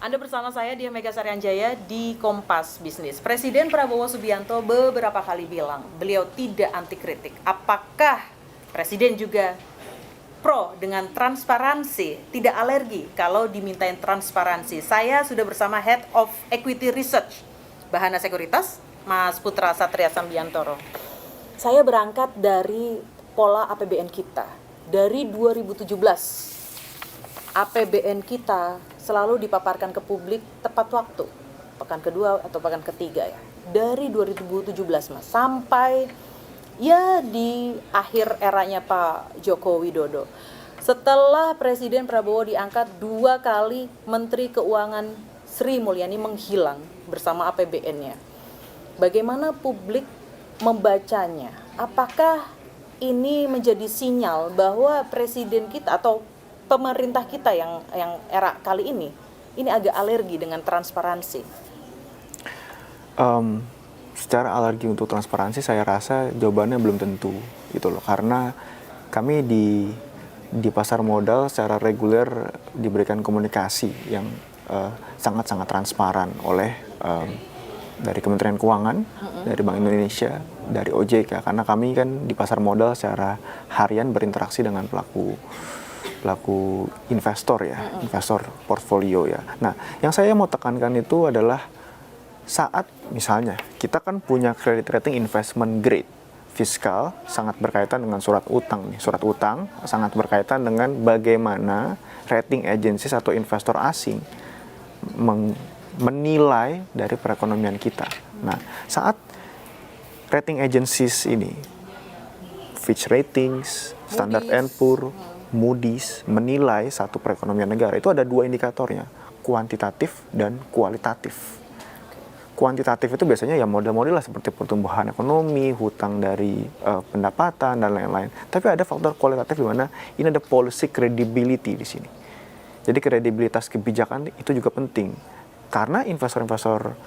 Anda bersama saya Dia Mega Saryanjaya di Kompas Bisnis. Presiden Prabowo Subianto beberapa kali bilang beliau tidak anti kritik. Apakah Presiden juga pro dengan transparansi, tidak alergi kalau dimintain transparansi? Saya sudah bersama Head of Equity Research Bahana Sekuritas, Mas Putra Satria Sambiantoro. Saya berangkat dari pola APBN kita. Dari 2017, APBN kita selalu dipaparkan ke publik tepat waktu, pekan kedua atau pekan ketiga ya. Dari 2017 Mas, sampai ya di akhir eranya Pak Joko Widodo. Setelah Presiden Prabowo diangkat 2 kali, Menteri Keuangan Sri Mulyani menghilang bersama APBN-nya. Bagaimana publik membacanya? Apakah ini menjadi sinyal bahwa Presiden kita atau pemerintah kita yang era kali ini agak alergi dengan transparansi? Secara alergi untuk transparansi saya rasa jawabannya belum tentu gitu loh, karena kami di pasar modal secara reguler diberikan komunikasi yang sangat-sangat transparan oleh dari Kementerian Keuangan, dari Bank Indonesia, dari OJK, karena kami kan di pasar modal secara harian berinteraksi dengan pelaku investor ya, investor portfolio ya. Nah, yang saya mau tekankan itu adalah saat misalnya kita kan punya credit rating investment grade, fiskal sangat berkaitan dengan surat utang nih. Surat utang sangat berkaitan dengan bagaimana rating agencies atau investor asing menilai dari perekonomian kita. Nah, saat rating agencies ini, Fitch Ratings, Standard & Poor's, Moody's menilai satu perekonomian negara, itu ada 2 indikatornya, kuantitatif dan kualitatif. Kuantitatif itu biasanya ya model-model lah seperti pertumbuhan ekonomi, hutang dari pendapatan dan lain-lain. Tapi ada faktor kualitatif di mana ini ada policy credibility di sini. Jadi kredibilitas kebijakan itu juga penting. Karena investor-investor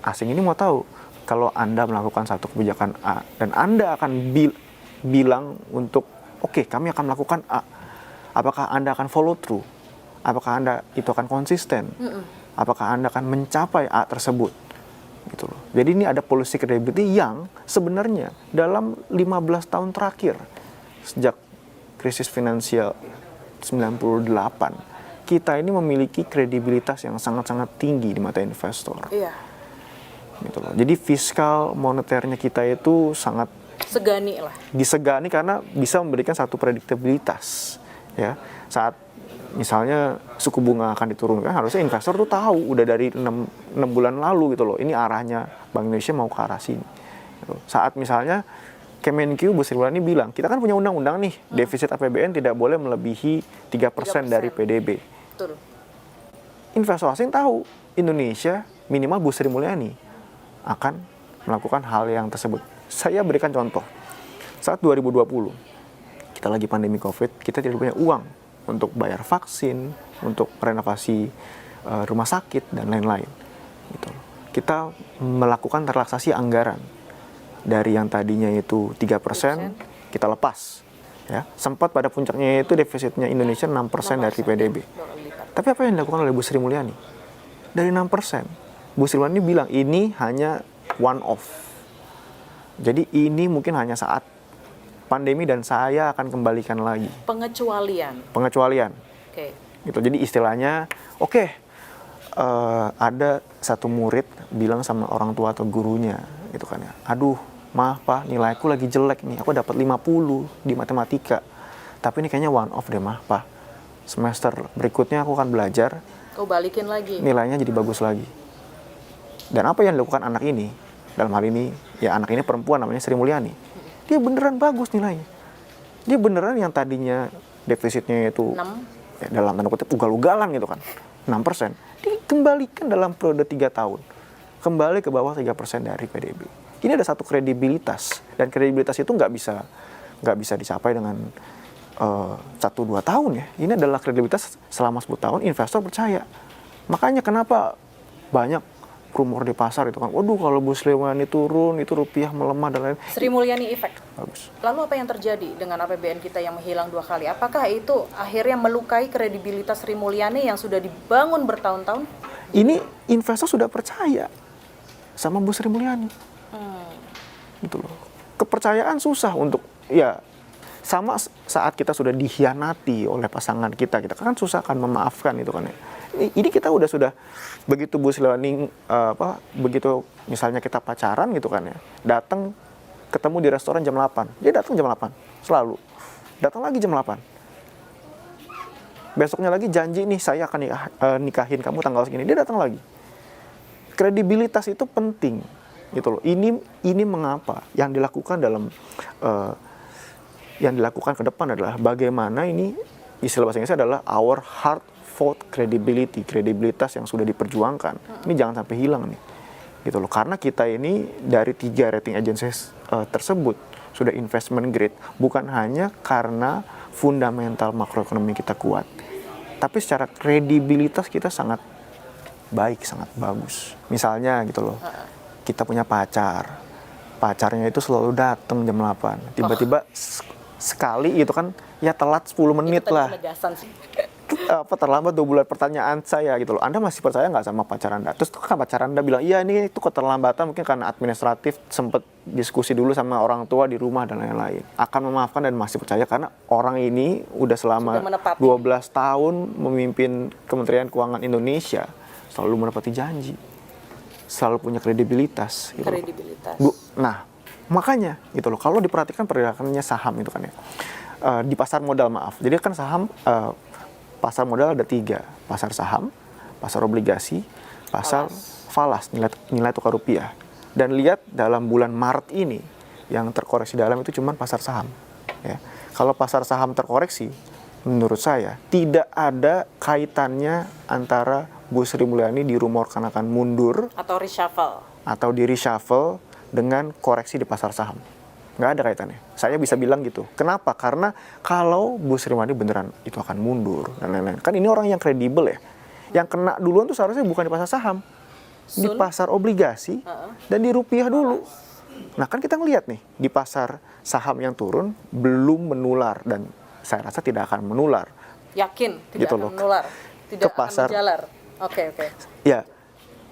asing ini mau tahu kalau Anda melakukan satu kebijakan A dan Anda akan bilang untuk oke, kami akan melakukan A. Apakah Anda akan follow through? Apakah Anda itu akan konsisten? Apakah Anda akan mencapai A tersebut? Gitu loh. Jadi ini ada policy credibility yang sebenarnya dalam 15 tahun terakhir sejak krisis finansial 98 kita ini memiliki kredibilitas yang sangat-sangat tinggi di mata investor. Iya. Gitu loh. Jadi fiskal moneternya kita itu sangat disegani karena bisa memberikan satu prediktabilitas. Ya, saat misalnya suku bunga akan diturunkan, harusnya investor tuh tahu udah dari 6 bulan lalu gitu loh, ini arahnya Bank Indonesia mau ke arah sini gitu. Saat misalnya Kemenq Bu Sri Mulyani bilang, kita kan punya undang-undang nih, defisit APBN tidak boleh melebihi 3% dari PDB. Betul. Investor asing tahu Indonesia minimal Bu Sri Mulyani akan melakukan hal yang tersebut. Saya berikan contoh, saat 2020 kita lagi pandemi COVID, kita tidak punya uang untuk bayar vaksin, untuk renovasi rumah sakit, dan lain-lain. Gitu. Kita melakukan relaksasi anggaran. Dari yang tadinya itu 3%, kita lepas. Ya. Sempat pada puncaknya itu defisitnya Indonesia 6% dari PDB. Tapi apa yang dilakukan oleh Bu Sri Mulyani? Dari 6%, Bu Sri Mulyani bilang ini hanya one off. Jadi ini mungkin hanya saat pandemi dan saya akan kembalikan lagi. Pengecualian. Oke. Gitu. Jadi istilahnya, ada satu murid bilang sama orang tua atau gurunya, gitu kan ya. Aduh, maaf Pak, nilaiku lagi jelek nih. Aku dapat 50 di matematika. Tapi ini kayaknya one off deh, Mah, Pak. Semester berikutnya aku akan belajar. Kau balikin lagi. Nilainya jadi bagus lagi. Dan apa yang dilakukan anak ini? Dalam hal ini, ya anak ini perempuan namanya Sri Mulyani. Dia beneran bagus nilainya. Dia beneran yang tadinya defisitnya itu 6. Ya, dalam tanda kutip ugal-ugalan gitu kan, 6%. Dikembalikan dalam periode 3 tahun. Kembali ke bawah 3% dari PDB. Ini ada satu kredibilitas. Dan kredibilitas itu nggak bisa dicapai dengan 1-2 tahun ya. Ini adalah kredibilitas selama 10 tahun investor percaya. Makanya kenapa banyak rumor di pasar itu kan, waduh kalau Bu Sri Mulyani turun itu rupiah melemah dan lain. Sri Mulyani effect. Bagus. Lalu apa yang terjadi dengan APBN kita yang menghilang 2 kali? Apakah itu akhirnya melukai kredibilitas Sri Mulyani yang sudah dibangun bertahun-tahun? Ini investor sudah percaya sama Bu Sri Mulyani. Gitu loh. Kepercayaan susah untuk, ya sama saat kita sudah dikhianati oleh pasangan kita kan susah kan memaafkan itu kan ya. Ini kita sudah begitu Bu Sri Mulyani begitu misalnya kita pacaran gitu kan ya, datang ketemu di restoran jam 8, dia datang jam 8 selalu, datang lagi jam 8, besoknya lagi janji nih saya akan nikahin kamu tanggal segini, dia datang lagi. Kredibilitas itu penting gitu loh. Ini mengapa yang dilakukan yang dilakukan ke depan adalah bagaimana ini, istilah bahasa Inggrisnya adalah our hard fought credibility, kredibilitas yang sudah diperjuangkan. Ini jangan sampai hilang nih, gitu loh. Karena kita ini dari 3 rating agencies tersebut sudah investment grade, bukan hanya karena fundamental makroekonomi kita kuat, tapi secara kredibilitas kita sangat baik, sangat bagus. Misalnya gitu loh, kita punya pacarnya itu selalu datang jam 8, tiba-tiba sekali gitu kan, ya telat 10 menit lah. Terlambat 2 bulan. Pertanyaan saya gitu loh, Anda masih percaya nggak sama pacar Anda? Terus kan pacar Anda bilang, iya ini itu keterlambatan mungkin karena administratif, sempat diskusi dulu sama orang tua di rumah dan lain-lain. Akan memaafkan dan masih percaya karena orang ini udah selama 12 tahun memimpin Kementerian Keuangan Indonesia, selalu menepati janji, selalu punya kredibilitas. Gitu nah, makanya gitu loh, kalau diperhatikan pergerakannya saham itu kan ya, di pasar modal jadi kan saham, pasar modal ada 3, pasar saham, pasar obligasi, pasar falas, nilai tukar rupiah. Dan lihat dalam bulan Maret ini yang terkoreksi dalam itu cuma pasar saham. Ya. Kalau pasar saham terkoreksi, menurut saya tidak ada kaitannya antara Bu Sri Mulyani dirumorkan akan mundur atau di reshuffle dengan koreksi di pasar saham. Nggak ada kaitannya. Saya bisa bilang gitu. Kenapa? Karena kalau Bu Sri Mulyani beneran itu akan mundur dan lain-lain. Kan ini orang yang kredibel ya. Yang kena duluan tuh seharusnya bukan di pasar saham. Di pasar obligasi dan di rupiah dulu. Nah kan kita ngelihat nih, di pasar saham yang turun belum menular. Dan saya rasa tidak akan menular. Yakin tidak gitu akan menular? Tidak ke pasar, akan menjalar? Oke. Ya,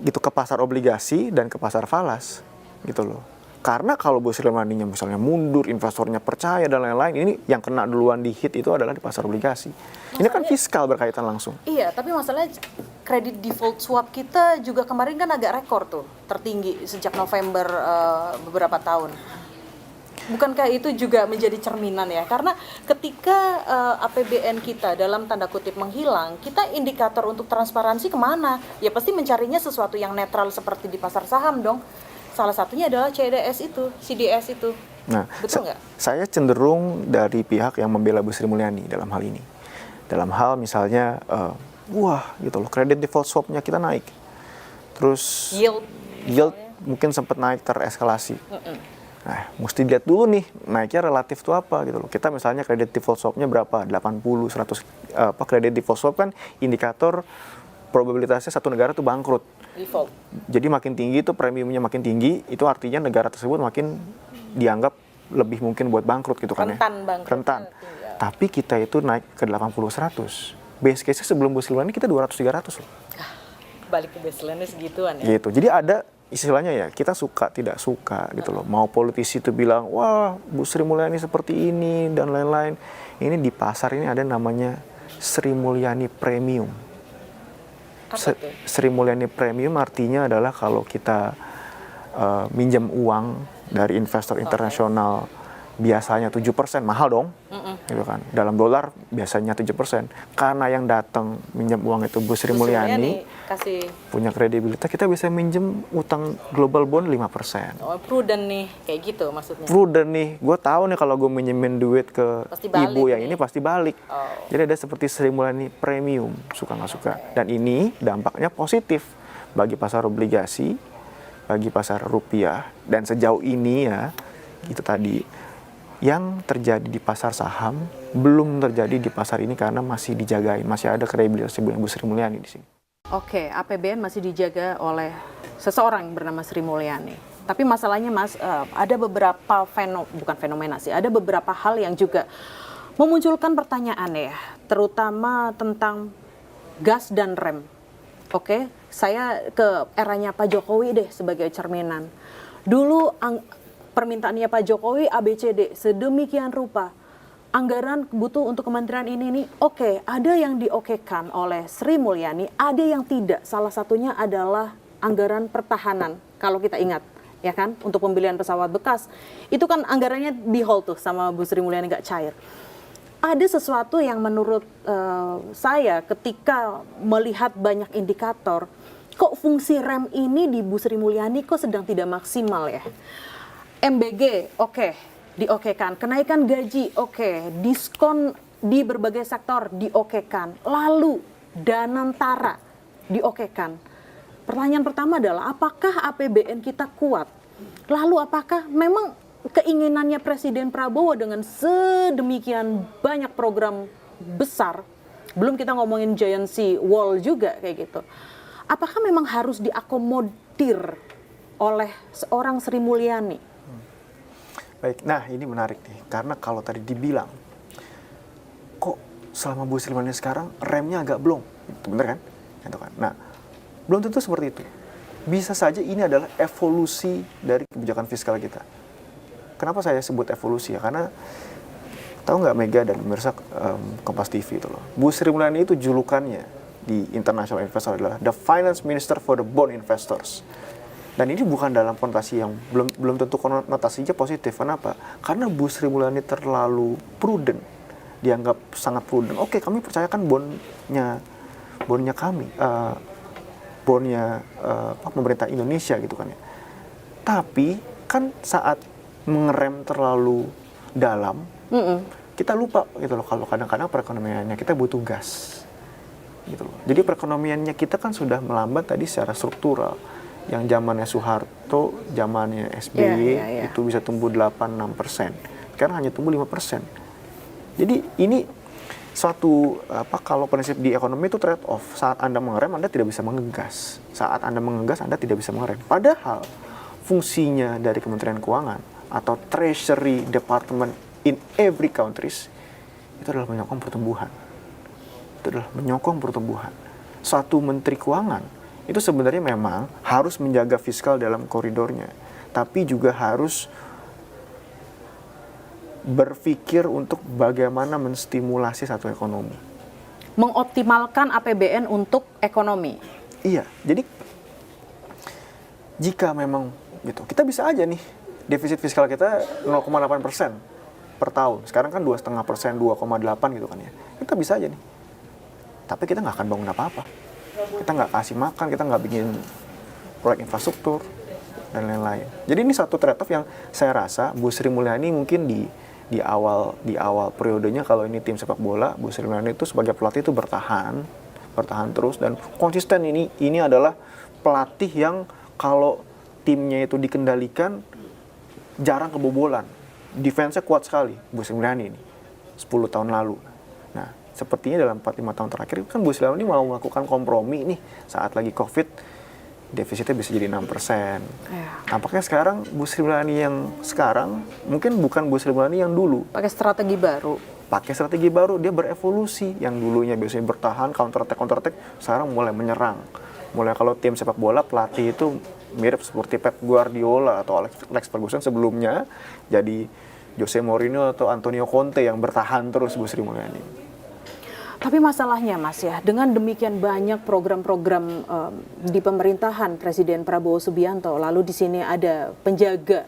gitu ke pasar obligasi dan ke pasar falas. Gitu loh. Karena kalau Bu Sri Mulyani misalnya mundur, investornya percaya dan lain-lain, ini yang kena duluan di hit itu adalah di pasar obligasi. Ini kan fiskal berkaitan langsung. Iya, tapi masalahnya kredit default swap kita juga kemarin kan agak rekor tuh, tertinggi sejak November beberapa tahun. Bukankah itu juga menjadi cerminan ya? Karena ketika APBN kita dalam tanda kutip menghilang, kita indikator untuk transparansi kemana? Ya pasti mencarinya sesuatu yang netral seperti di pasar saham dong. Salah satunya adalah CDS itu. Nah, betul nggak? Saya cenderung dari pihak yang membela Bu Sri Mulyani dalam hal ini. Dalam hal misalnya, gitu loh, kredit default swap-nya kita naik. Terus yield mungkin sempat naik tereskalasi. Nah, mesti lihat dulu nih, naiknya relatif tuh apa gitu loh. Kita misalnya kredit default swap-nya berapa? 80, 100, kredit default swap kan indikator probabilitasnya satu negara tuh bangkrut. Default. Jadi makin tinggi itu premiumnya makin tinggi, itu artinya negara tersebut makin dianggap lebih mungkin buat bangkrut gitu kan ya. Rentan. Tapi kita itu naik ke 80-100. Base case sebelum Bu Sri Mulyani kita 200-300 loh. Balik ke baseline segituan ya. Gitu. Jadi ada istilahnya ya, kita suka tidak suka gitu loh. Mau politisi itu bilang, wah Bu Sri Mulyani seperti ini dan lain-lain. Ini di pasar ini ada namanya Sri Mulyani Premium. Sri Mulyani Premium artinya adalah kalau kita minjam uang dari investor internasional biasanya 7%, mahal dong, gitu kan. Dalam dolar biasanya 7%. Karena yang datang minjam uang itu Bu Sri Mulyani punya kredibilitas, kita bisa minjem utang global bond 5%. Oh, prudent nih, kayak gitu maksudnya. Prudent nih, gue tahu nih kalau gue minjemin duit ke ibu yang ini pasti balik. Jadi ada seperti Sri Mulyani Premium, suka nggak suka. Dan ini dampaknya positif bagi pasar obligasi, bagi pasar rupiah. Dan sejauh ini ya, itu tadi, yang terjadi di pasar saham belum terjadi di pasar ini karena masih dijagain, masih ada kredibilitas Bu Sri Mulyani di sini. Oke, APBN masih dijaga oleh seseorang yang bernama Sri Mulyani. Tapi masalahnya Mas, ada beberapa bukan fenomena sih, ada beberapa hal yang juga memunculkan pertanyaan ya, terutama tentang gas dan rem. Oke, saya ke eranya Pak Jokowi deh sebagai cerminan. Dulu permintaannya Pak Jokowi ABCD sedemikian rupa. Anggaran butuh untuk kementerian ini nih, oke, ada yang diokekan oleh Sri Mulyani, ada yang tidak. Salah satunya adalah anggaran pertahanan, kalau kita ingat, ya kan, untuk pembelian pesawat bekas. Itu kan anggarannya di hold tuh sama Bu Sri Mulyani, nggak cair. Ada sesuatu yang menurut saya ketika melihat banyak indikator, kok fungsi rem ini di Bu Sri Mulyani kok sedang tidak maksimal ya. MBG, oke. Diokekan, kenaikan gaji, oke, diskon di berbagai sektor diokekan, lalu Danantara diokekan. Pertanyaan pertama adalah apakah APBN kita kuat? Lalu apakah memang keinginannya Presiden Prabowo dengan sedemikian banyak program besar, belum kita ngomongin giant sea wall juga kayak gitu, apakah memang harus diakomodir oleh seorang Sri Mulyani? Baik, nah ini menarik nih, karena kalau tadi dibilang, kok selama Bu Sri Mulyani sekarang remnya agak blong, bener kan? Gitu kan? Nah, belum tentu seperti itu. Bisa saja ini adalah evolusi dari kebijakan fiskal kita. Kenapa saya sebut evolusi ya? Karena tahu nggak Mega dan pemirsa Kompas TV itu loh, Bu Sri Mulyani itu julukannya di international investor adalah the finance minister for the bond investors. Dan ini bukan dalam konotasi yang belum tentu konotasinya positif. Kenapa? Karena Bu Sri Mulyani terlalu prudent, dianggap sangat prudent. Oke, kami percayakan bondnya kami, bondnya pemerintah Indonesia gitu kan ya. Tapi kan saat mengerem terlalu dalam, kita lupa gitu loh kalau kadang-kadang perekonomiannya kita butuh gas, gitu loh. Jadi perekonomiannya kita kan sudah melambat tadi secara struktural. Yang zamannya Soeharto, zamannya SBY itu bisa tumbuh 8-6%. Sekarang hanya tumbuh 5%. Jadi ini suatu kalau prinsip di ekonomi itu trade off. Saat Anda mengerem, Anda tidak bisa mengegas. Saat Anda mengegas, Anda tidak bisa mengerem. Padahal fungsinya dari Kementerian Keuangan atau Treasury Department in every countries itu adalah menyokong pertumbuhan. Itu adalah menyokong pertumbuhan. Suatu Menteri Keuangan itu sebenarnya memang harus menjaga fiskal dalam koridornya, tapi juga harus berpikir untuk bagaimana menstimulasi satu ekonomi. Mengoptimalkan APBN untuk ekonomi. Iya, jadi jika memang gitu, kita bisa aja nih defisit fiskal kita 0,8% per tahun. Sekarang kan 2,5%, 2,8 gitu kan ya. Kita bisa aja nih. Tapi kita nggak akan bangun apa-apa. Kita nggak kasih makan, kita nggak bikin proyek infrastruktur, dan lain-lain. Jadi ini satu trade-off yang saya rasa Bu Sri Mulyani mungkin di awal periodenya, kalau ini tim sepak bola, Bu Sri Mulyani itu sebagai pelatih itu bertahan terus dan konsisten. Ini adalah pelatih yang kalau timnya itu dikendalikan jarang kebobolan. Defense-nya kuat sekali Bu Sri Mulyani ini 10 tahun lalu. Nah, sepertinya dalam 4-5 tahun terakhir kan Bu Sri Mulyani mau melakukan kompromi nih saat lagi COVID, defisitnya bisa jadi 6%. Nampaknya sekarang Bu Sri Mulyani yang sekarang mungkin bukan Bu Sri Mulyani yang dulu. Pakai strategi baru, dia berevolusi. Yang dulunya biasanya bertahan, counter attack, sekarang mulai menyerang. Mulai kalau tim sepak bola, pelatih itu mirip seperti Pep Guardiola atau Alex Ferguson sebelumnya, jadi Jose Mourinho atau Antonio Conte yang bertahan terus Bu Sri Mulyani. Tapi masalahnya Mas ya, dengan demikian banyak program-program di pemerintahan Presiden Prabowo Subianto, lalu di sini ada penjaga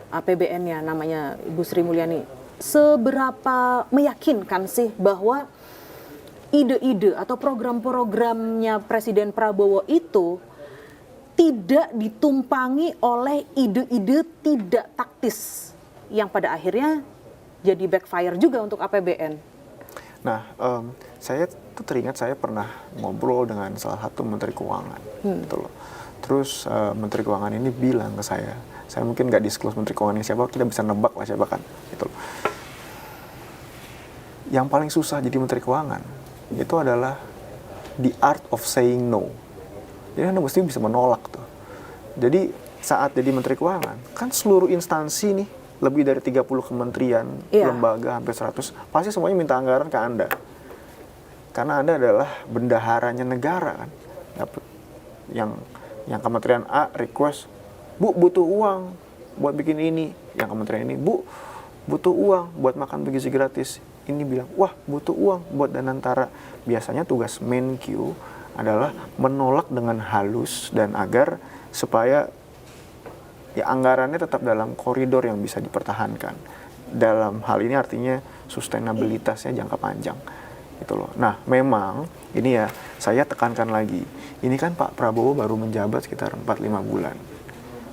APBN-nya namanya Ibu Sri Mulyani. Seberapa meyakinkan sih bahwa ide-ide atau program-programnya Presiden Prabowo itu tidak ditumpangi oleh ide-ide tidak taktis yang pada akhirnya jadi backfire juga untuk APBN? Nah, saya tuh teringat saya pernah ngobrol dengan salah satu Menteri Keuangan, gitu loh. Terus Menteri Keuangan ini bilang ke saya mungkin nggak disclose Menteri Keuangan ini siapa, kita bisa nebak lah siapa kan, gitu loh. Yang paling susah jadi Menteri Keuangan itu adalah the art of saying no. Jadi Anda mesti bisa menolak tuh. Jadi saat jadi Menteri Keuangan, kan seluruh instansi nih, lebih dari 30 kementerian, lembaga, hampir 100, pasti semuanya minta anggaran ke Anda. Karena Anda adalah bendaharanya negara kan. Yang kementerian A request, Bu butuh uang buat bikin ini. Yang kementerian ini, Bu butuh uang buat makan bergizi gratis. Ini bilang, wah butuh uang buat Danantara. Biasanya tugas Menkyu adalah menolak dengan halus dan agar supaya ya anggarannya tetap dalam koridor yang bisa dipertahankan. Dalam hal ini artinya sustainabilitasnya jangka panjang. Gitu loh. Nah, memang ini ya saya tekankan lagi. Ini kan Pak Prabowo baru menjabat sekitar 4-5 bulan.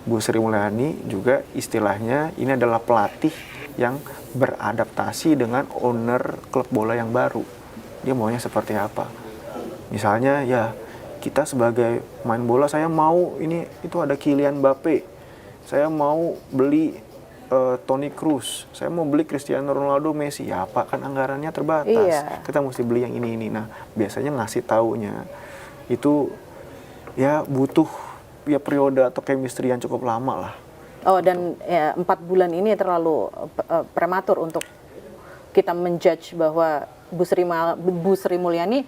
Bu Sri Mulyani juga istilahnya ini adalah pelatih yang beradaptasi dengan owner klub bola yang baru. Dia maunya seperti apa? Misalnya ya kita sebagai main bola, saya mau ini itu ada Kylian Mbappe. Saya mau beli Toni Kroos. Saya mau beli Cristiano Ronaldo, Messi. Ya Pak, kan anggarannya terbatas. Iya. Kita mesti beli yang ini. Nah, biasanya ngasih taunya itu ya butuh ya periode atau chemistry yang cukup lama lah. Oh, dan ya, 4 bulan ini terlalu prematur untuk kita menjudge bahwa Bu Sri Mulyani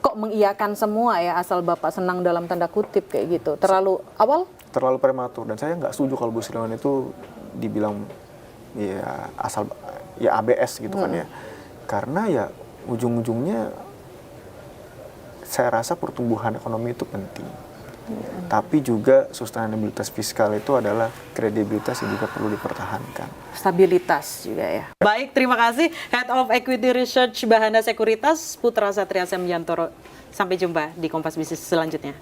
kok mengiyakan semua ya asal Bapak senang dalam tanda kutip kayak gitu. Terlalu awal? Terlalu prematur, dan saya nggak setuju kalau Bu Sri Mulyani itu dibilang ya asal ya ABS gitu kan ya. Karena ya ujung-ujungnya saya rasa pertumbuhan ekonomi itu penting. Tapi juga sustainabilitas fiskal itu adalah kredibilitas yang juga perlu dipertahankan. Stabilitas juga ya. Baik, terima kasih Head of Equity Research Bahana Sekuritas, Putra Satria Semjantoro. Sampai jumpa di Kompas Bisnis selanjutnya.